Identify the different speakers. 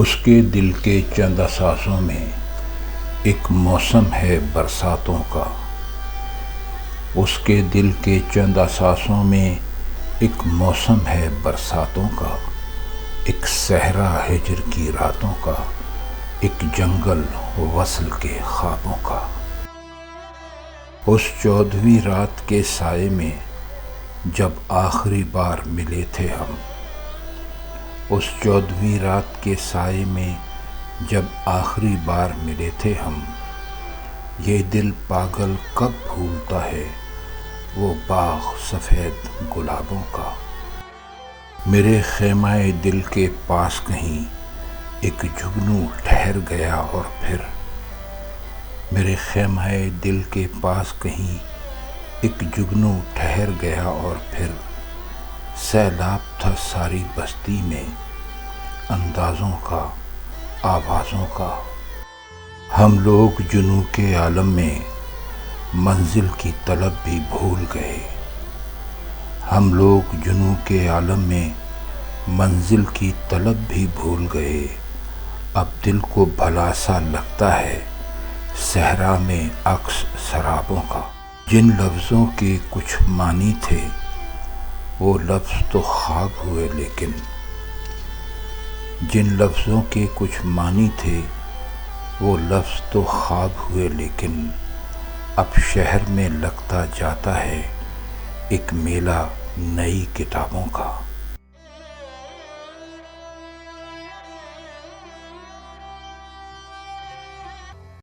Speaker 1: اس کے دل کے چند احساسوں میں ایک موسم ہے برساتوں کا، اس کے دل کے چند احساسوں میں ایک موسم ہے برساتوں کا، ایک صحرا ہجر کی راتوں کا، ایک جنگل وصل کے خوابوں کا۔ اس 14ویں رات کے سائے میں جب آخری بار ملے تھے ہم، اس 14ویں رات کے سائے میں جب آخری بار ملے تھے ہم، یہ دل پاگل کب بھولتا ہے وہ باغ سفید گلابوں کا۔ میرے خیمہ دل کے پاس کہیں ایک جگنو ٹھہر گیا اور پھر، میرے خیمہ دل کے پاس کہیں ایک جگنو ٹھہر گیا اور پھر، سیلاب تھا ساری بستی میں اندازوں کا، آوازوں کا۔ ہم لوگ جنوں کے عالم میں منزل کی طلب بھی بھول گئے، ہم لوگ جنوں کے عالم میں منزل کی طلب بھی بھول گئے۔ اب دل کو بھلا سا لگتا ہے صحرا میں عکس سرابوں کا۔ جن لفظوں کے کچھ معنی تھے وہ لفظ تو خواب ہوئے لیکن، جن لفظوں کے کچھ معنی تھے وہ لفظ تو خواب ہوئے لیکن، اب شہر میں لگتا جاتا ہے ایک میلہ نئی کتابوں کا۔